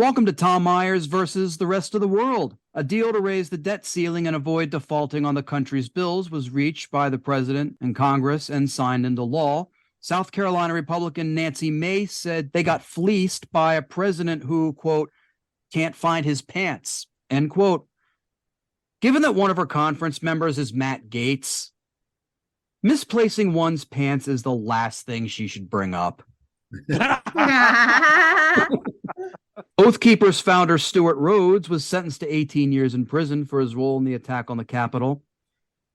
Welcome to Tom Myers versus the rest of the world. A deal to raise the debt ceiling and avoid defaulting on the country's bills was reached by the president and Congress and signed into law. South Carolina Republican Nancy Mace said they got fleeced by a president who, quote, can't find his pants, end quote. Given that one of her conference members is Matt Gaetz, misplacing one's pants is the last thing she should bring up. Oath Keepers founder Stuart Rhodes was sentenced to 18 years in prison for his role in the attack on the Capitol.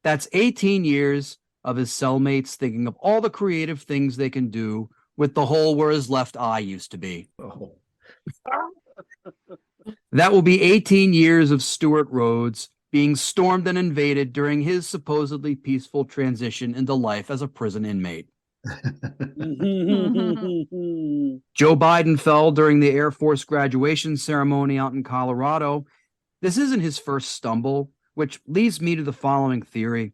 That's 18 years of his cellmates thinking of all the creative things they can do with the hole where his left eye used to be. Oh. That will be 18 years of Stuart Rhodes being stormed and invaded during his supposedly peaceful transition into life as a prison inmate. Joe Biden fell during the Air Force graduation ceremony out in Colorado. This isn't his first stumble, which leads me to the following theory.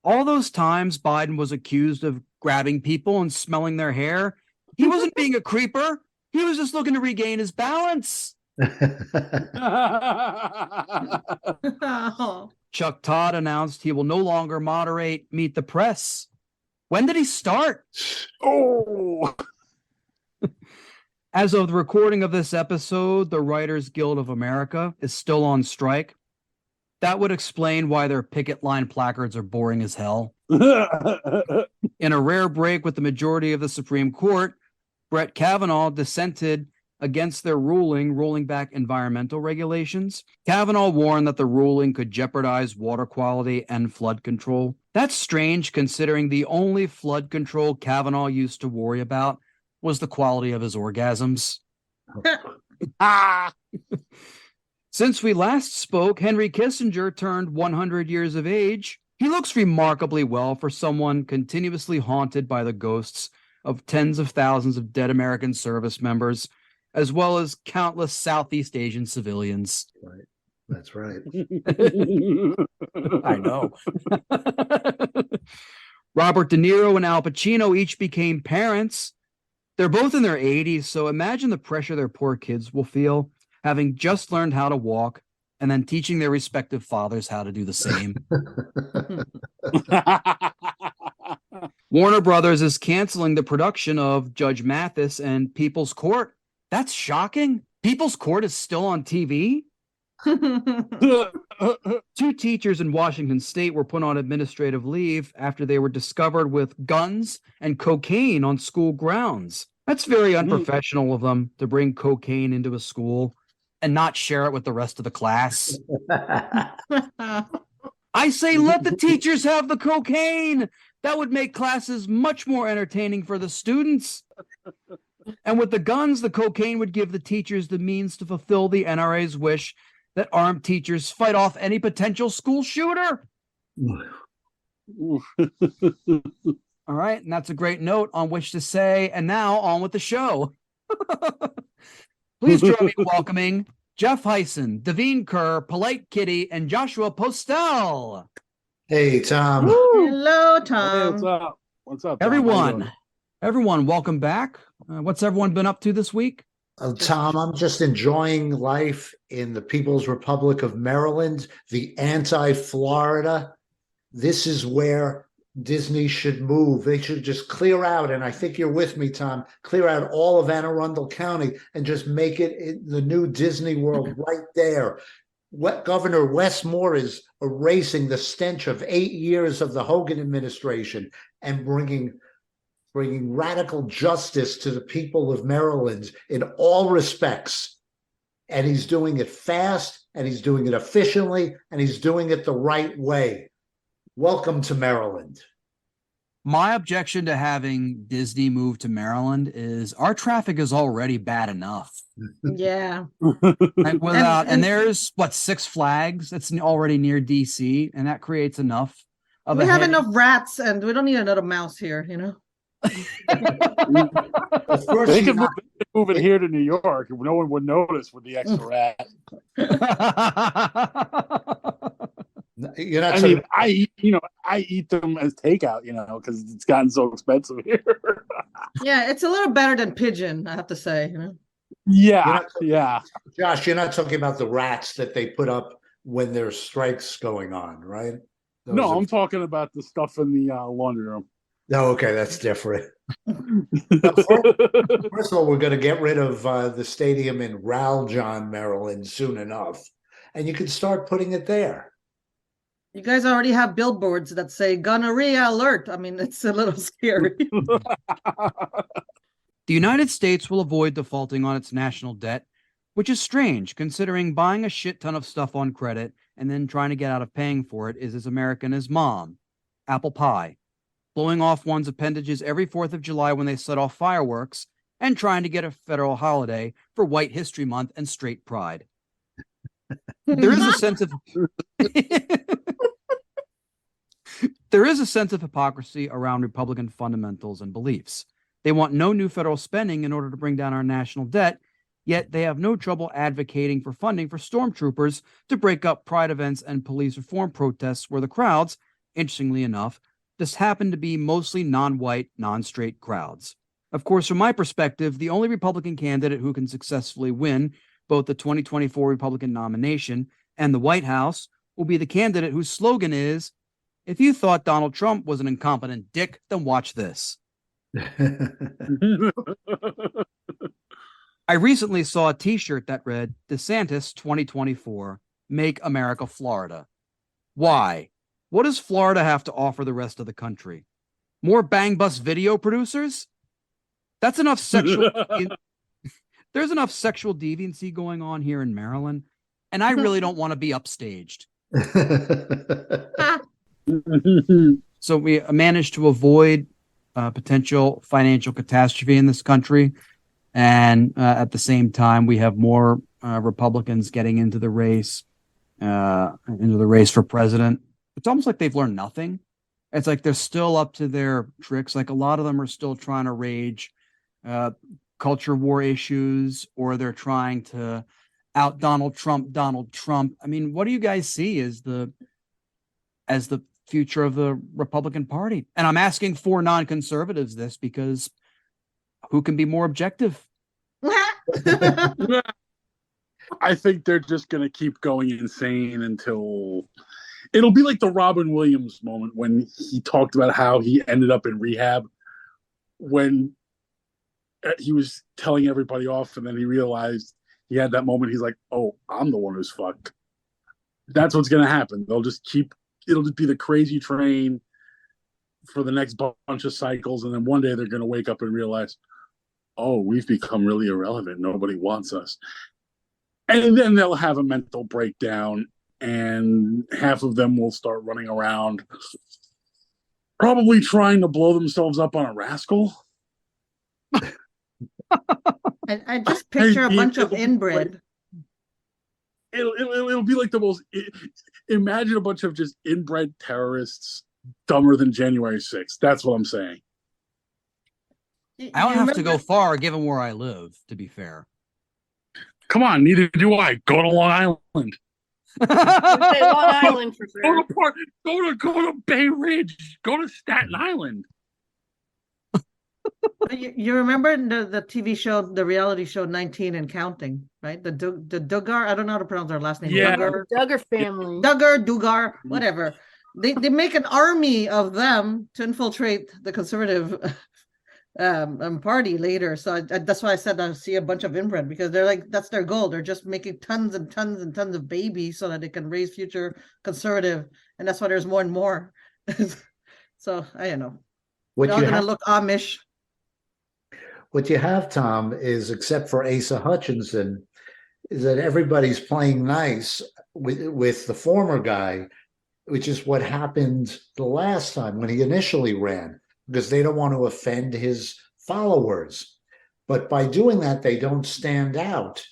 All those times Biden was accused of grabbing people and smelling their hair, he wasn't being a creeper. He was just looking to regain his balance. Chuck Todd announced he will no longer moderate Meet the Press. When did he start? Oh! As of the recording of this episode, the Writers Guild of America is still on strike. That would explain why their picket line placards are boring as hell. In a rare break with the majority of the Supreme Court, Brett Kavanaugh dissented against their ruling, rolling back environmental regulations. Kavanaugh warned that the ruling could jeopardize water quality and flood control. That's strange, considering the only flood control Kavanaugh used to worry about was the quality of his orgasms. Since we last spoke, Henry Kissinger turned 100 years of age. He looks remarkably well for someone continuously haunted by the ghosts of tens of thousands of dead American service members, as well as countless Southeast Asian civilians. Right. That's right. I know. Robert De Niro and Al Pacino each became parents. They're both in their 80s, so imagine the pressure their poor kids will feel, having just learned how to walk and then teaching their respective fathers how to do the same. Warner Brothers is canceling the production of Judge Mathis and People's Court. That's shocking. People's Court is still on TV? Two teachers in Washington State were put on administrative leave after they were discovered with guns and cocaine on school grounds. That's very unprofessional of them to bring cocaine into a school and not share it with the rest of the class. I say let the teachers have the cocaine. That would make classes much more entertaining for the students. And with the guns, the cocaine would give the teachers the means to fulfill the NRA's wish that armed teachers fight off any potential school shooter. All right, and that's a great note on which to say, and now on with the show. Please join me in welcoming Jeff Hysen, Davine Kerr, Polite Kitty, and Joshua Postel. Hey, Tom. Woo. Hello, Tom. Hey, what's up? What's up, Tom? Everyone, welcome back. What's everyone been up to this week? Tom, I'm just enjoying life in the People's Republic of Maryland, the anti-Florida. This is where Disney should move. They should just clear out, and I think you're with me, Tom, clear out all of Anne Arundel County and just make it the new Disney World right there. What Governor Wes Moore is erasing the stench of 8 years of the Hogan administration and bringing radical justice to the people of Maryland in all respects. And he's doing it fast, and he's doing it efficiently, and he's doing it the right way. Welcome to Maryland. My objection to having Disney move to Maryland is our traffic is already bad enough. Yeah. And there's Six Flags that's already near DC, and that creates enough of we have enough rats, and we don't need another mouse here, you know. They could move it here to New York. No one would notice with the extra rat. You're not I eat them as takeout, because it's gotten so expensive here. Yeah, it's a little better than pigeon, I have to say. Yeah, You're yeah. Josh, you're not talking about the rats that they put up when there's strikes going on, right? No, Those I'm are, talking about the stuff in the laundry room. no, okay, that's different. First of all, we're going to get rid of the stadium in Raljon, Maryland soon enough. And you can start putting it there. You guys already have billboards that say gonorrhea alert. I mean, it's a little scary. The United States will avoid defaulting on its national debt, which is strange considering buying a shit ton of stuff on credit and then trying to get out of paying for it is as American as mom, apple pie, blowing off one's appendages every 4th of July when they set off fireworks, and trying to get a federal holiday for White History Month and straight pride. There is a sense of there is a sense of hypocrisy around Republican fundamentals and beliefs. They want no new federal spending in order to bring down our national debt, yet they have no trouble advocating for funding for stormtroopers to break up pride events and police reform protests where the crowds, interestingly enough, just happen to be mostly non-white, non-straight crowds. Of course, from my perspective, the only Republican candidate who can successfully win both the 2024 Republican nomination and the White House will be the candidate whose slogan is, "If you thought Donald Trump was an incompetent dick, then watch this." I recently saw a t-shirt that read, "DeSantis 2024, Make America Florida." Why? What does Florida have to offer the rest of the country? More bang bus video producers? That's enough sexual. There's enough sexual deviancy going on here in Maryland, and I really don't want to be upstaged. So we managed to avoid potential financial catastrophe in this country. And at the same time, we have more Republicans getting into the race for president. It's almost like they've learned nothing. It's like they're still up to their tricks. Like a lot of them are still trying to rage culture war issues, or they're trying to out Donald Trump. I mean, what do you guys see as the future of the Republican Party? And I'm asking for non-conservatives this because who can be more objective? I think they're just going to keep going insane until it'll be like the Robin Williams moment when he talked about how he ended up in rehab when he was telling everybody off, and then he realized he had that moment. He's like, "Oh, I'm the one who's fucked." That's what's going to happen. They'll just keep. It'll just be the crazy train for the next bunch of cycles, and then one day they're going to wake up and realize, "Oh, we've become really irrelevant. Nobody wants us." And then they'll have a mental breakdown, and half of them will start running around, probably trying to blow themselves up on a rascal. I just picture a bunch of inbred. It'll be like the most. Imagine a bunch of just inbred terrorists, dumber than January 6th. That's what I'm saying. I don't have to go far, given where I live. To be fair, come on, neither do I. Go to Long Island. Long Island for sure. Go to Bay Ridge. Go to Staten Island. You remember the TV show, the reality show 19 and Counting, right? The Duggar, I don't know how to pronounce their last name. Yeah. Duggar family. Dugar, whatever. They make an army of them to infiltrate the conservative party later. So that's why I said I see a bunch of inbred, because they're like, that's their goal. They're just making tons and tons and tons of babies so that they can raise future conservative, and that's why there's more and more. So I don't know. They're all gonna look Amish. What you have, Tom, is, except for Asa Hutchinson, is that everybody's playing nice with the former guy, which is what happened the last time when he initially ran, because they don't want to offend his followers. But by doing that, they don't stand out.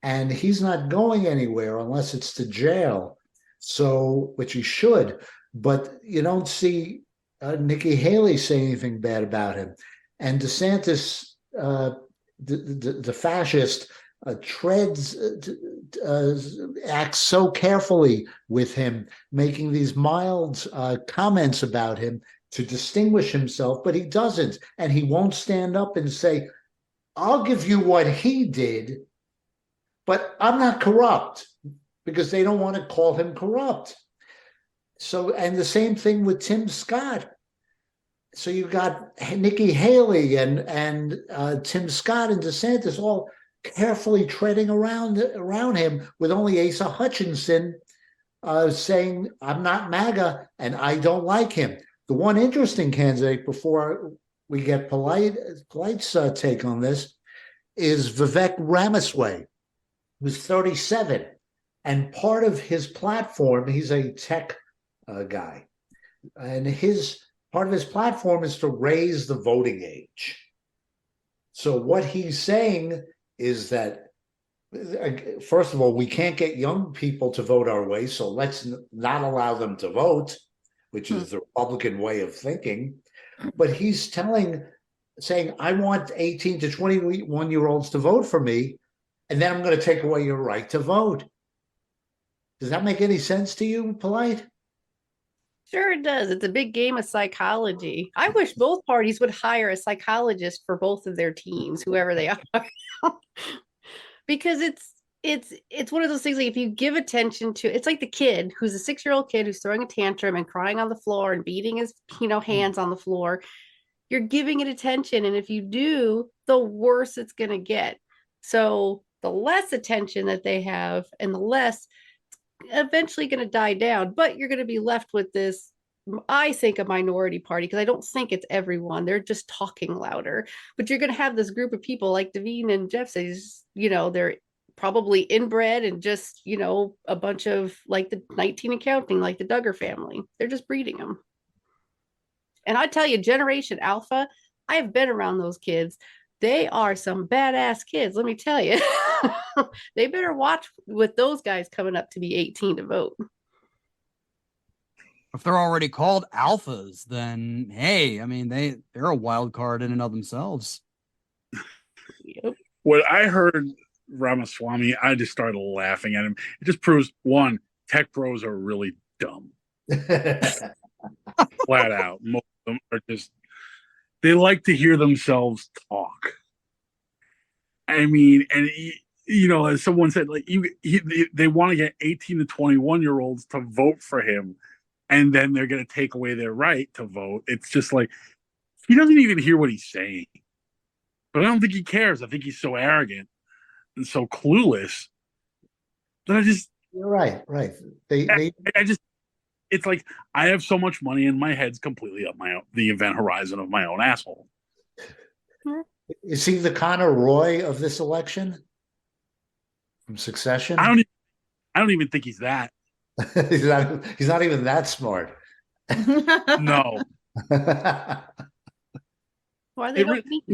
And he's not going anywhere unless it's to jail. So, which he should. But you don't see Nikki Haley say anything bad about him. And DeSantis, the fascist, acts so carefully with him, making these mild comments about him to distinguish himself, but he doesn't. And he won't stand up and say, I'll give you what he did, but I'm not corrupt, because they don't want to call him corrupt. So, and the same thing with Tim Scott. So you got Nikki Haley and Tim Scott and DeSantis all carefully treading around him, with only Asa Hutchinson saying, I'm not MAGA and I don't like him. The one interesting candidate, before we get Polite's take on this, is Vivek Ramaswamy, who's 37. And part of his platform, he's a tech guy. And part of his platform is to raise the voting age. So what he's saying is that, first of all, we can't get young people to vote our way, so let's not allow them to vote, which is the Republican way of thinking. But he's saying, I want 18 to 21-year-olds to vote for me, and then I'm going to take away your right to vote. Does that make any sense to you, Polite? Sure it does. It's a big game of psychology. I wish both parties would hire a psychologist for both of their teams, whoever they are. Because it's one of those things, like, if you give attention to, it's like the kid who's a 6-year-old kid who's throwing a tantrum and crying on the floor and beating his hands on the floor. You're giving it attention, and if you do, the worse it's going to get. So the less attention that they have, and the less, eventually going to die down, but you're going to be left with this, I think, a minority party, because I don't think it's everyone. They're just talking louder, but you're going to have this group of people like Davine and Jeff says, they're probably inbred and just, a bunch of, like, the 19 and counting, like the Duggar family. They're just breeding them. And I tell you, Generation Alpha, I've been around those kids. They are some badass kids, let me tell you. They better watch with those guys coming up to be 18 to vote. If they're already called alphas, then hey, I mean, they're a wild card in and of themselves. Yep. When I heard Ramaswamy, I just started laughing at him. It just proves, one, tech bros are really dumb. Flat out. Most of them are just, they like to hear themselves talk. I mean, and as someone said, like, they want to get 18 to 21-year-olds to vote for him, and then they're going to take away their right to vote. It's just like, he doesn't even hear what he's saying. But I don't think he cares. I think he's so arrogant and so clueless that You're right. It's like, I have so much money and my head's completely up the event horizon of my own asshole. Is he the Connor Roy of this election from Succession? I don't even think he's that. he's not even that smart. No. Why they don't think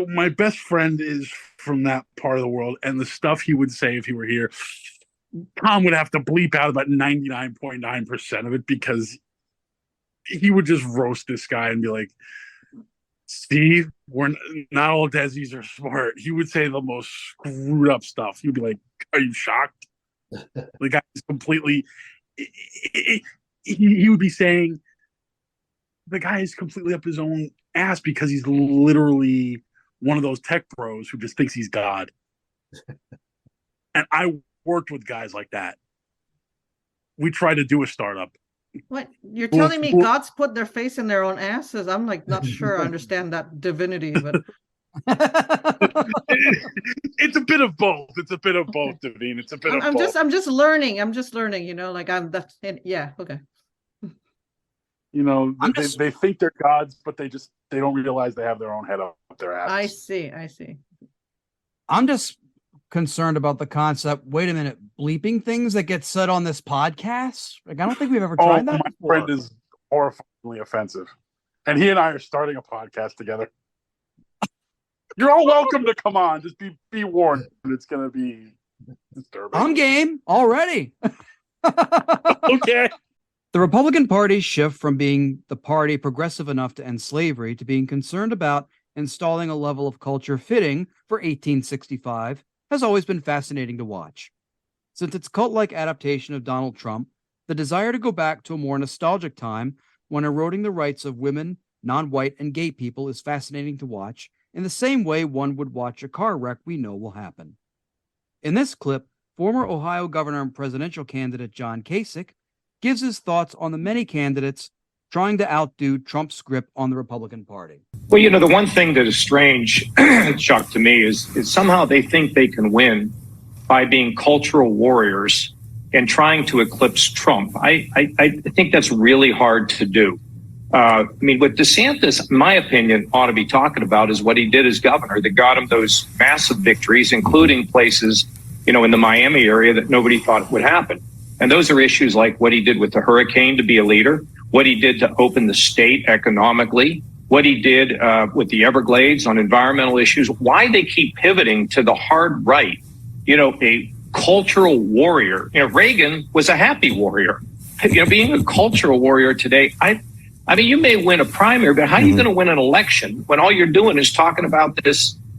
my best friend is from that part of the world, and the stuff he would say if he were here, Tom would have to bleep out about 99.9% of it, because he would just roast this guy and be like, Steve, we're not all Desi's are smart. He would say the most screwed up stuff. He'd be like, are you shocked? The guy is completely, he would be saying, the guy is completely up his own ass because he's literally one of those tech pros who just thinks he's God. And I worked with guys like that. We tried to do a startup. What, you're telling me gods put their face in their own asses? I'm like not sure I understand that divinity, but it's a bit of both. It's a bit of both, Davine. It's a bit of both. I'm just learning. Like yeah, okay. They think they're gods, but they don't realize they have their own head up their ass. I see. I'm just concerned about the concept. Wait a minute, bleeping things that get said on this podcast? Like, I don't think we've ever tried that. My friend is horrifyingly offensive, and he and I are starting a podcast together. You're all welcome to come on. Just be warned. It's going to be disturbing. I'm game already. Okay. The Republican Party's shift from being the party progressive enough to end slavery to being concerned about installing a level of culture fitting for 1865 has always been fascinating to watch. Since its cult-like adaptation of Donald Trump, the desire to go back to a more nostalgic time when eroding the rights of women, non-white, and gay people is fascinating to watch in the same way one would watch a car wreck we know will happen. In this clip, former Ohio governor and presidential candidate John Kasich gives his thoughts on the many candidates trying to outdo Trump's grip on the Republican Party. Well, you know, the one thing that is strange, Chuck, to me is somehow they think they can win by being cultural warriors and trying to eclipse Trump. I think that's really hard to do. I mean, what DeSantis, in my opinion, ought to be talking about is what he did as governor that got him those massive victories, including places, you know, in the Miami area that nobody thought would happen. And those are issues like what he did with the hurricane to be a leader, what he did to open the state economically, what he did with the Everglades on environmental issues, why they keep pivoting to the hard right, you know, a cultural warrior. You know, Reagan was a happy warrior. You know, being a cultural warrior today, I mean, you may win a primary, but how are you going to win an election when all you're doing is talking about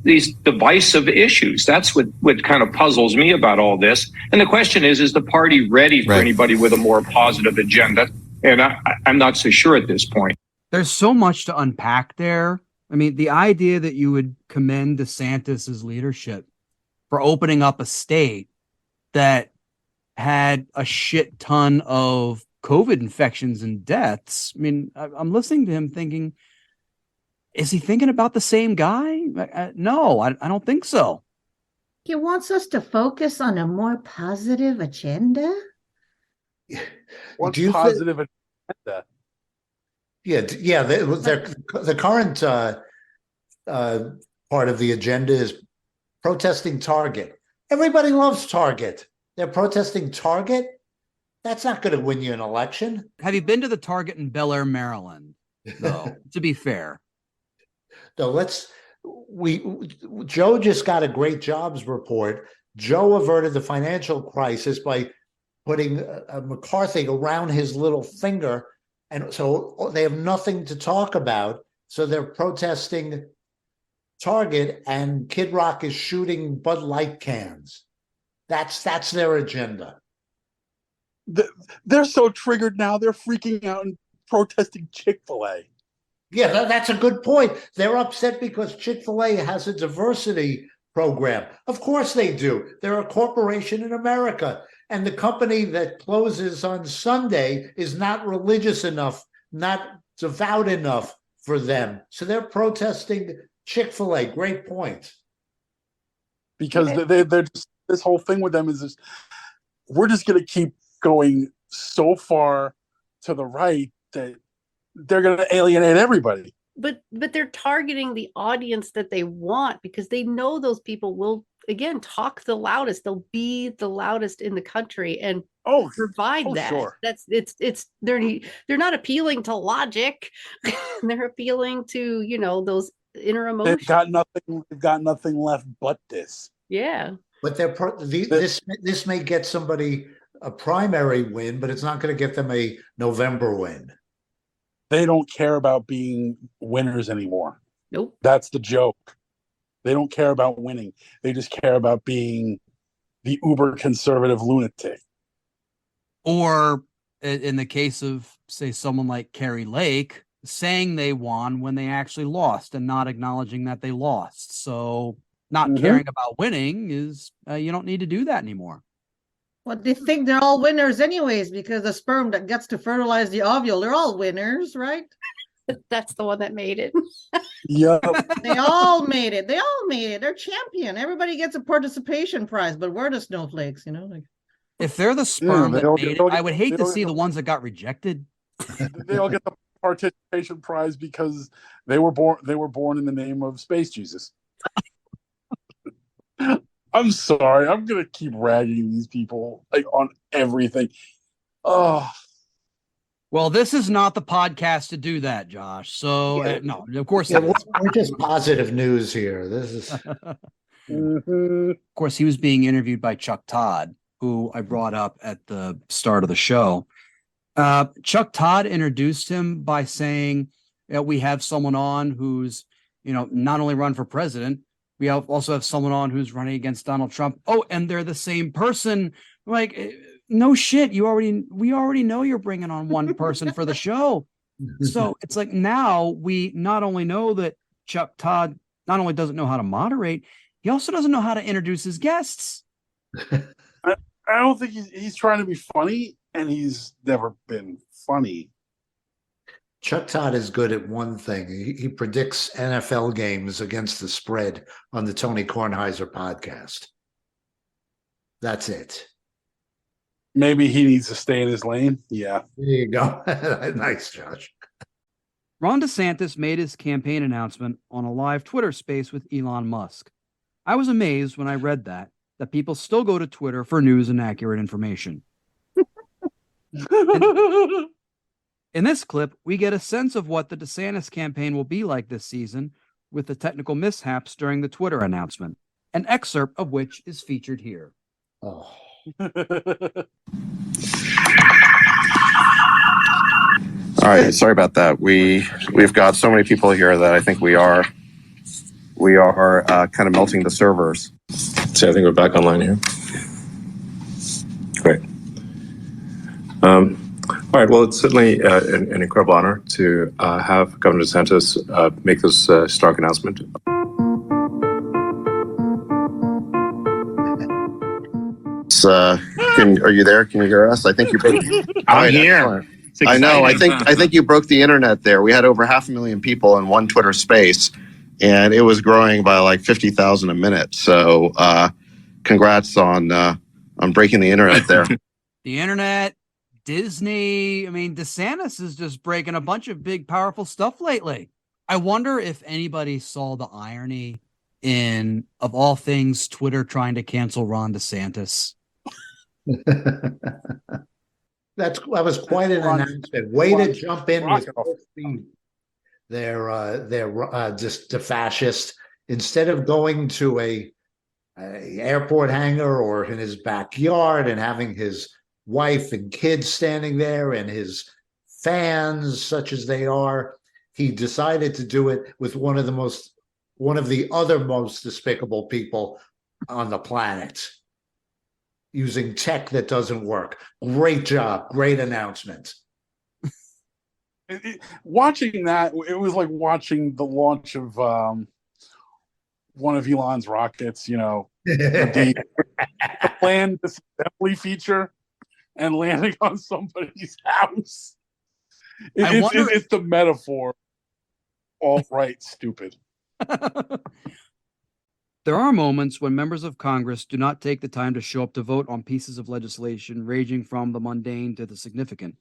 these divisive issues? That's what kind of puzzles me about all this. And the question is the party ready for anybody with a more positive agenda? And I'm not so sure at this point. There's so much to unpack there. I mean, the idea that you would commend DeSantis's leadership for opening up a state that had a shit ton of COVID infections and deaths. I mean, I'm listening to him thinking, is he thinking about the same guy? No, I don't think so. He wants us to focus on a more positive agenda? What's Do you positive agenda? Yeah. The current part of the agenda is protesting Target. Everybody loves Target. They're protesting Target. That's not going to win you an election. Have you been to the Target in Bel Air, Maryland? Though, to be fair. No, Joe just got a great jobs report. Joe averted the financial crisis by putting McCarthy around his little finger. And so they have nothing to talk about. So they're protesting Target, and Kid Rock is shooting Bud Light cans. That's their agenda. They're so triggered now. They're freaking out and protesting Chick-fil-A. Yeah, that's a good point. They're upset because Chick-fil-A has a diversity program. Of course they do. They're a corporation in America. And the company that closes on Sunday is not religious enough, not devout enough for them. So they're protesting Chick-fil-A. Great point. Because they're just, this whole thing with them is this, we're just going to keep going so far to the right that they're going to alienate everybody. But they're targeting the audience that they want because they know those people will, again, talk the loudest. They'll be the loudest in the country and provide that. Sure. They're not appealing to logic. They're appealing to, you know, those inner emotions. They've got nothing left but this. Yeah. But this may get somebody a primary win, but it's not going to get them a November win. They don't care about being winners anymore. Nope. That's the joke. They don't care about winning. They just care about being the uber conservative lunatic. Or in the case of, say, someone like Carrie Lake, saying they won when they actually lost and not acknowledging that they lost. So not caring about winning is, you don't need to do that anymore. Well, they think they're all winners anyways, because the sperm that gets to fertilize the ovule, they're all winners, right? That's the one that made it. Yeah. They all made it. They're champion. Everybody gets a participation prize, but we're the snowflakes, you know? Like, if they're the sperm that made it, I would hate to see the ones that got rejected. They all get the participation prize because they were born in the name of Space Jesus. I'm sorry. I'm gonna keep ragging these people like on everything. Oh, well, this is not the podcast to do that, Josh. So no, of course, we're just positive news here. This is, of course, he was being interviewed by Chuck Todd, who I brought up at the start of the show. Chuck Todd introduced him by saying that we have someone on who's, you know, not only run for president. We also have someone on who's running against Donald Trump. Oh, and they're the same person. Like, no shit. We already know you're bringing on one person for the show. So it's like now we not only know that Chuck Todd not only doesn't know how to moderate, he also doesn't know how to introduce his guests. I don't think he's trying to be funny, and he's never been funny. Chuck Todd is good at one thing. He predicts NFL games against the spread on the Tony Kornheiser podcast. That's it. Maybe he needs to stay in his lane. Yeah. There you go. Nice, Josh. Ron DeSantis made his campaign announcement on a live Twitter space with Elon Musk. I was amazed when I read that people still go to Twitter for news and accurate information. In this clip, we get a sense of what the DeSantis campaign will be like this season with the technical mishaps during the Twitter announcement, an excerpt of which is featured here. Oh. All right, sorry about that. We've got so many people here that I think we are kind of melting the servers. So I think we're back online here. Great. All right. Well, it's certainly an incredible honor to have Governor DeSantis make this stark announcement. Are you there? Can you hear us? I think you broke. I'm here. I know. I think you broke the internet there. We had over 500,000 people in one Twitter space, and it was growing by like 50,000 a minute. So, congrats on breaking the internet there. The internet, Disney. I mean, DeSantis is just breaking a bunch of big, powerful stuff lately. I wonder if anybody saw the irony in, of all things, Twitter trying to cancel Ron DeSantis. That was quite an announcement. Way to jump in with full speed. They're just a fascist. Instead of going to a airport hangar or in his backyard and having his wife and kids standing there and his fans, such as they are, he decided to do it with one of the other most despicable people on the planet, using tech that doesn't work. Great job. Great announcement. Watching that, it was like watching the launch of one of Elon's rockets, the planned assembly feature and landing on somebody's house. It's the metaphor. Alt-right stupid. There are moments when members of Congress do not take the time to show up to vote on pieces of legislation ranging from the mundane to the significant,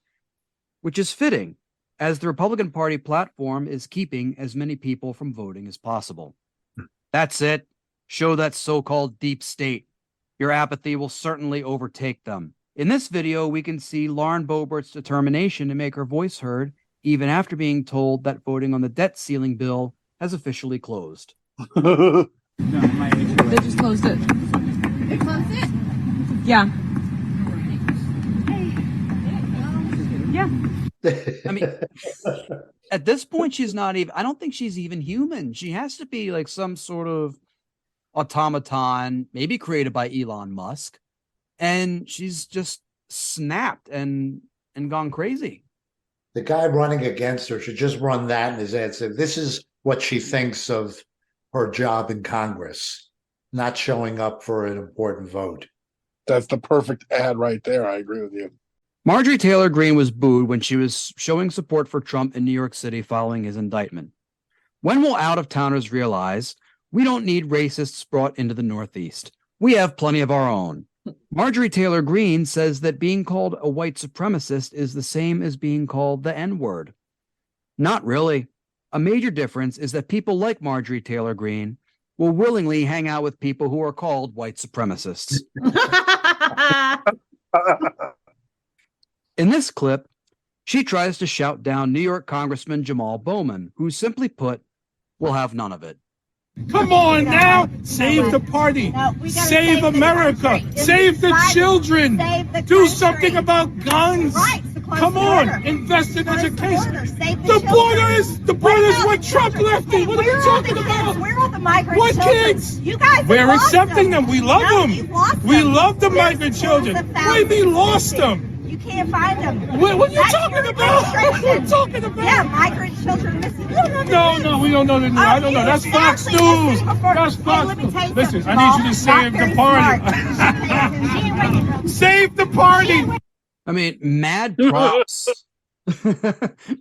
which is fitting, as the Republican Party platform is keeping as many people from voting as possible. That's it. Show that so-called deep state. Your apathy will certainly overtake them. In this video, we can see Lauren Boebert's determination to make her voice heard, even after being told that voting on the debt ceiling bill has officially closed. They just closed it. They closed it? Yeah. Yeah. I mean, at this point, she's not even, I don't think she's even human. She has to be like some sort of automaton, maybe created by Elon Musk. And she's just snapped and gone crazy. The guy running against her should just run that in his ad. Say, this is what she thinks of her job in Congress, not showing up for an important vote. That's the perfect ad right there. I agree with you. Marjorie Taylor Greene was booed when she was showing support for Trump in New York City following his indictment. When will out-of-towners realize we don't need racists brought into the Northeast? We have plenty of our own. Marjorie Taylor Greene says that being called a white supremacist is the same as being called the N-word. Not really. A major difference is that people like Marjorie Taylor Greene will willingly hang out with people who are called white supremacists. In this clip, she tries to shout down New York Congressman Jamal Bowman, who simply put, will have none of it. Come on now, save the party, save America, save the children, do something about guns. Come on, invest in education. The border is what Trump lifted. What are you talking about? What kids? We're accepting them. We love them. We love the migrant children. We lost them. You can't find them. What are you That's talking your about? What are you administration. talking about? Yeah, migrant children missing. You don't know the No, news. no, we don't know the news. I don't know. That's Fox Exactly. News. Listen before- That's Hey, Fox let me News. tell you Listen, something, I need you to Jamal. save Not the very party. smart. Save the party. I mean, mad props.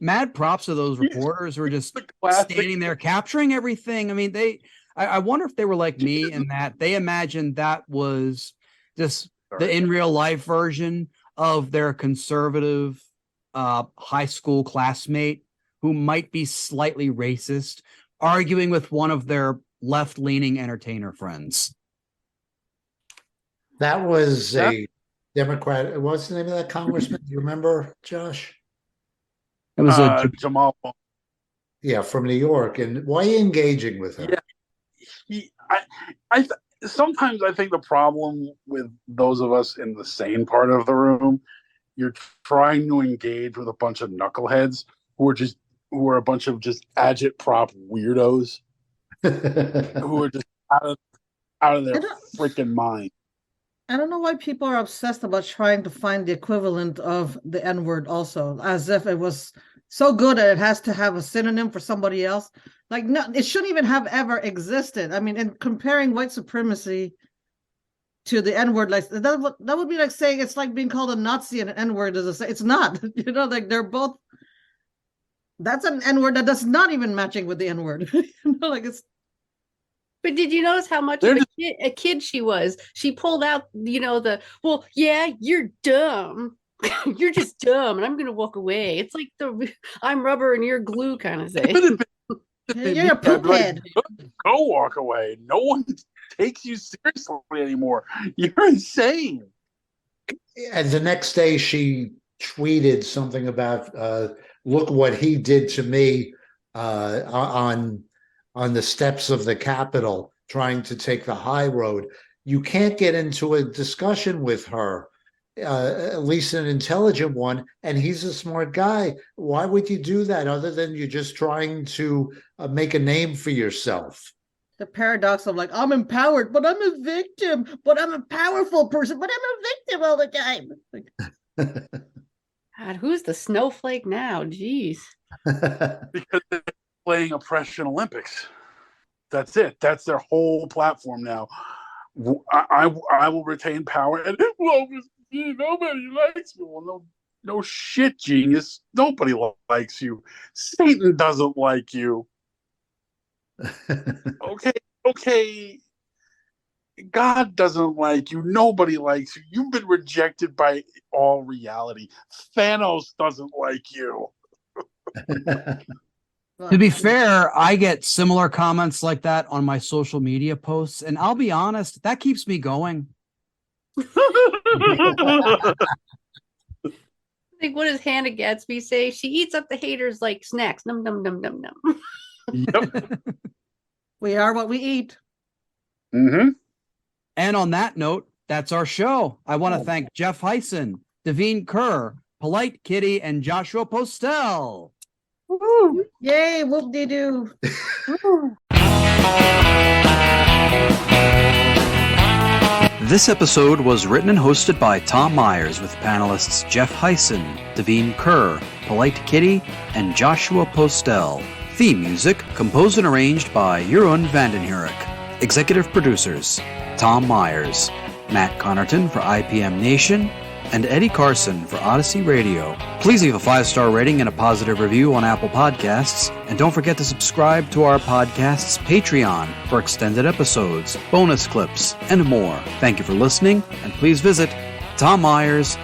Mad props to those reporters who are just standing there capturing everything. I mean, I wonder if they were like me in that they imagined that was just the in real life version of their conservative high school classmate who might be slightly racist, arguing with one of their left-leaning entertainer friends. That was a Democrat. What's the name of that congressman? Do you remember, Josh? It was Jamal. Yeah, from New York. And why are you engaging with her? Yeah, sometimes I think the problem with those of us in the sane part of the room, you're trying to engage with a bunch of knuckleheads who are a bunch of just agitprop weirdos who are just out of their freaking mind. I don't know why people are obsessed about trying to find the equivalent of the N-word also, as if it was so good that it has to have a synonym for somebody else. Like, no, it shouldn't even have ever existed. I mean, in comparing white supremacy to the N-word, like that would be like saying it's like being called a Nazi and an N-word is it's not. You know, like they're both. That's an N-word that's not even matching with the N-word. You know, like it's. But did you notice how much of a kid she was? She pulled out, you're dumb. You're just dumb, and I'm going to walk away. It's like I'm rubber and you're glue kind of thing. You're a poop head. Go walk away. No one takes you seriously anymore. You're insane. And the next day she tweeted something about, look what he did to me on the steps of the Capitol, trying to take the high road. You can't get into a discussion with her, at least an intelligent one, and he's a smart guy. Why would you do that other than you're just trying to make a name for yourself? The paradox of like, I'm empowered, but I'm a victim, but I'm a powerful person, but I'm a victim all the time. Like, God, who's the snowflake now? Jeez. Because they're playing Oppression Olympics. That's it. That's their whole platform now. I will retain power, and nobody likes me. Well, no shit, genius. Nobody likes you. Satan doesn't like you. Okay. God doesn't like you. Nobody likes you. You've been rejected by all reality. Thanos doesn't like you. To be fair, I get similar comments like that on my social media posts, and I'll be honest, that keeps me going. Like, what does Hannah Gadsby say? She eats up the haters like snacks. Num num num num num. Yep. We are what we eat. Mm-hmm. And on that note, that's our show. I want to thank Jeff Hysen, Davine Kerr, Polite Kitty, and Joshua Postel. Woo. Yay, whoop-de-doo. This episode was written and hosted by Tom Myers with panelists Jeff Hysen, Davine Kerr, Polite Kitty, and Joshua Postel. Theme music composed and arranged by Jeroen van Hurck. Executive producers Tom Myers, Matt Connarton for ipmNation, and Eddie Carson for Odyssey Radio. Please leave a 5-star rating and a positive review on Apple Podcasts, and don't forget to subscribe to our podcast's Patreon for extended episodes, bonus clips, and more. Thank you for listening, and please visit tommyers.us.